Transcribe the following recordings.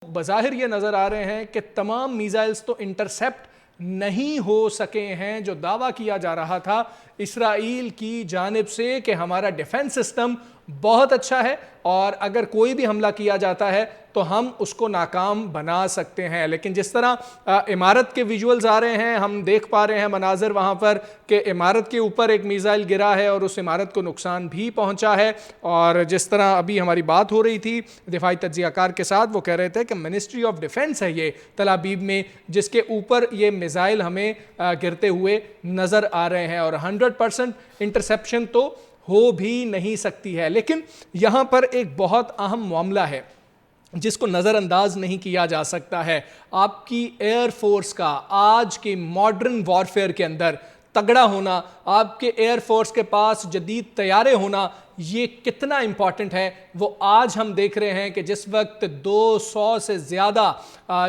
بظاہر یہ نظر آ رہے ہیں کہ تمام میزائلز تو انٹرسیپٹ نہیں ہو سکے ہیں جو دعویٰ کیا جا رہا تھا اسرائیل کی جانب سے کہ ہمارا ڈیفنس سسٹم بہت اچھا ہے اور اگر کوئی بھی حملہ کیا جاتا ہے تو ہم اس کو ناکام بنا سکتے ہیں. لیکن جس طرح عمارت کے ویژولز آ رہے ہیں، ہم دیکھ پا رہے ہیں مناظر وہاں پر کہ عمارت کے اوپر ایک میزائل گرا ہے اور اس عمارت کو نقصان بھی پہنچا ہے. اور جس طرح ابھی ہماری بات ہو رہی تھی دفاعی تجزیہ کار کے ساتھ، وہ کہہ رہے تھے کہ منسٹری آف ڈیفنس ہے یہ تل ابیب میں، جس کے اوپر یہ میزائل ہمیں گرتے ہوئے نظر آ رہے ہیں، اور 100% انٹرسیپشن تو ہو بھی نہیں سکتی ہے. لیکن یہاں پر ایک بہت اہم معاملہ ہے جس کو نظر انداز نہیں کیا جا سکتا ہے. آپ کی ایئر فورس کا آج کی ماڈرن وارفیئر کے اندر تگڑا ہونا، آپ کے ایئر فورس کے پاس جدید طیارے ہونا، یہ کتنا امپورٹنٹ ہے وہ آج ہم دیکھ رہے ہیں کہ جس وقت 200 سے زیادہ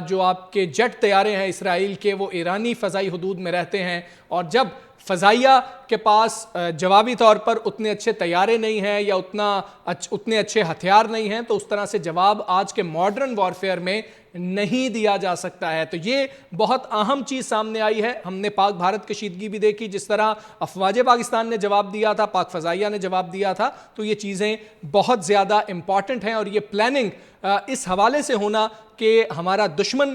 جو آپ کے جیٹ طیارے ہیں اسرائیل کے، وہ ایرانی فضائی حدود میں رہتے ہیں، اور جب فضائیہ کے پاس جوابی طور پر اتنے اچھے طیارے نہیں ہیں یا اتنے اچھے ہتھیار نہیں ہیں، تو اس طرح سے جواب آج کے ماڈرن وارفیئر میں نہیں دیا جا سکتا ہے. تو یہ بہت اہم چیز سامنے آئی ہے. ہم نے پاک بھارت کشیدگی بھی دیکھی، جس طرح افواج پاکستان نے جواب دیا تھا، پاک فضائیہ نے جواب دیا تھا. تو یہ چیزیں بہت زیادہ امپورٹنٹ ہیں، اور یہ پلاننگ اس حوالے سے ہونا کہ ہمارا دشمن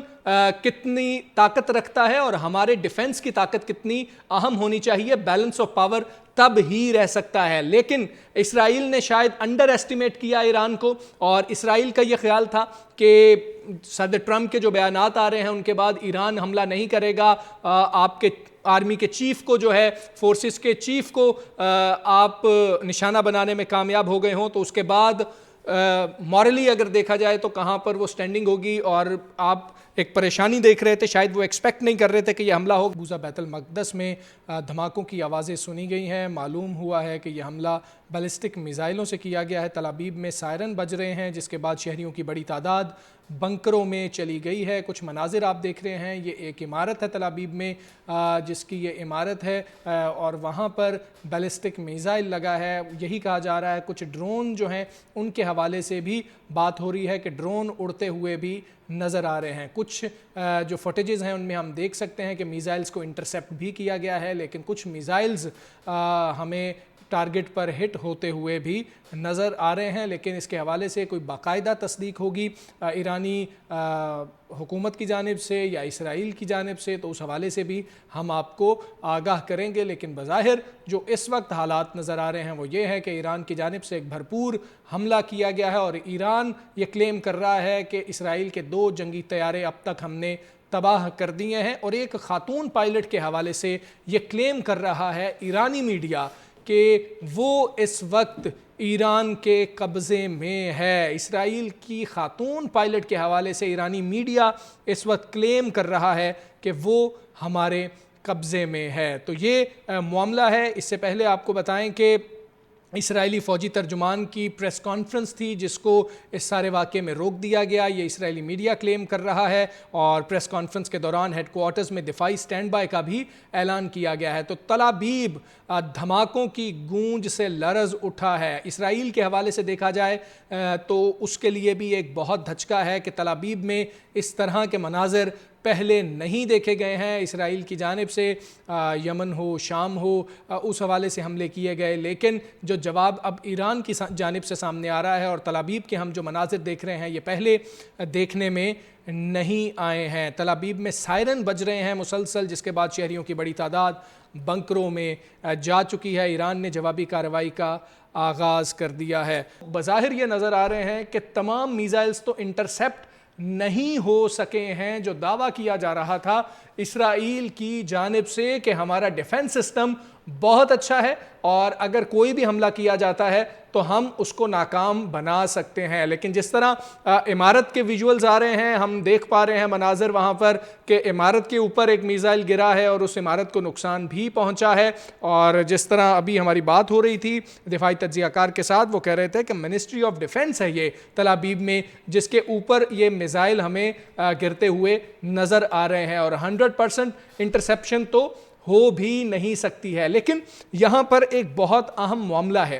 کتنی طاقت رکھتا ہے اور ہمارے ڈیفنس کی طاقت کتنی اہم ہونی چاہیے، بیلنس آف پاور تب ہی رہ سکتا ہے. لیکن اسرائیل نے شاید انڈر ایسٹیمیٹ کیا ایران کو، اور اسرائیل کا یہ خیال تھا کہ صدر ٹرمپ کے جو بیانات آ رہے ہیں ان کے بعد ایران حملہ نہیں کرے گا، آپ کے آرمی کے چیف کو جو ہے، فورسز کے چیف کو آپ نشانہ بنانے میں کامیاب ہو گئے ہوں، تو اس کے بعد مورلی اگر دیکھا جائے تو کہاں پر وہ سٹینڈنگ ہوگی. اور آپ ایک پریشانی دیکھ رہے تھے، شاید وہ ایکسپیکٹ نہیں کر رہے تھے کہ یہ حملہ ہو. بوزہ بیت المقدس میں دھماکوں کی آوازیں سنی گئی ہیں. معلوم ہوا ہے کہ یہ حملہ بیلسٹک میزائلوں سے کیا گیا ہے. تل ابیب میں سائرن بج رہے ہیں، جس کے بعد شہریوں کی بڑی تعداد بنکروں میں چلی گئی ہے. کچھ مناظر آپ دیکھ رہے ہیں، یہ ایک عمارت ہے تل ابیب میں جس کی یہ عمارت ہے، اور وہاں پر بیلسٹک میزائل لگا ہے. یہی کہا جا رہا ہے کچھ ڈرون جو ہیں ان کے حوالے سے بھی بات ہو رہی ہے کہ ڈرون اڑتے ہوئے بھی نظر آ رہے ہیں. کچھ جو فوٹیجز ہیں ان میں ہم دیکھ سکتے ہیں کہ میزائلز کو انٹرسیپٹ بھی کیا گیا ہے، لیکن کچھ میزائلز ہمیں ٹارگٹ پر ہٹ ہوتے ہوئے بھی نظر آ رہے ہیں. لیکن اس کے حوالے سے کوئی باقاعدہ تصدیق ہوگی ایرانی حکومت کی جانب سے یا اسرائیل کی جانب سے، تو اس حوالے سے بھی ہم آپ کو آگاہ کریں گے. لیکن بظاہر جو اس وقت حالات نظر آ رہے ہیں وہ یہ ہے کہ ایران کی جانب سے ایک بھرپور حملہ کیا گیا ہے، اور ایران یہ کلیم کر رہا ہے کہ اسرائیل کے 2 جنگی طیارے اب تک ہم نے تباہ کر دیے ہیں. اور ایک خاتون پائلٹ کے حوالے سے یہ کلیم کر رہا ہے ایرانی میڈیا کہ وہ اس وقت ایران کے قبضے میں ہے. اسرائیل کی خاتون پائلٹ کے حوالے سے ایرانی میڈیا اس وقت کلیم کر رہا ہے کہ وہ ہمارے قبضے میں ہے. تو یہ معاملہ ہے. اس سے پہلے آپ کو بتائیں کہ اسرائیلی فوجی ترجمان کی پریس کانفرنس تھی جس کو اس سارے واقعے میں روک دیا گیا، یہ اسرائیلی میڈیا کلیم کر رہا ہے. اور پریس کانفرنس کے دوران ہیڈ کوارٹرز میں دفاعی سٹینڈ بائی کا بھی اعلان کیا گیا ہے. تو تل ابیب دھماکوں کی گونج سے لرز اٹھا ہے. اسرائیل کے حوالے سے دیکھا جائے تو اس کے لیے بھی ایک بہت دھچکا ہے کہ تل ابیب میں اس طرح کے مناظر پہلے نہیں دیکھے گئے ہیں. اسرائیل کی جانب سے یمن ہو، شام ہو، اس حوالے سے حملے کیے گئے، لیکن جو جواب اب ایران کی جانب سے سامنے آ رہا ہے، اور تل ابیب کے ہم جو مناظر دیکھ رہے ہیں یہ پہلے دیکھنے میں نہیں آئے ہیں. تل ابیب میں سائرن بج رہے ہیں مسلسل، جس کے بعد شہریوں کی بڑی تعداد بنکروں میں جا چکی ہے. ایران نے جوابی کارروائی کا آغاز کر دیا ہے. بظاہر یہ نظر آ رہے ہیں کہ تمام میزائلز تو انٹرسیپٹ نہیں ہو سکے ہیں جو دعویٰ کیا جا رہا تھا اسرائیل کی جانب سے کہ ہمارا ڈیفنس سسٹم بہت اچھا ہے اور اگر کوئی بھی حملہ کیا جاتا ہے تو ہم اس کو ناکام بنا سکتے ہیں. لیکن جس طرح عمارت کے ویژولز آ رہے ہیں، ہم دیکھ پا رہے ہیں مناظر وہاں پر کہ عمارت کے اوپر ایک میزائل گرا ہے اور اس عمارت کو نقصان بھی پہنچا ہے. اور جس طرح ابھی ہماری بات ہو رہی تھی دفاعی تجزیہ کار کے ساتھ، وہ کہہ رہے تھے کہ منسٹری آف ڈیفنس ہے یہ تل ابیب میں، جس کے اوپر یہ میزائل ہمیں گرتے ہوئے نظر آ رہے ہیں، اور 100% انٹرسیپشن تو ہو بھی نہیں سکتی ہے. لیکن یہاں پر ایک بہت اہم معاملہ ہے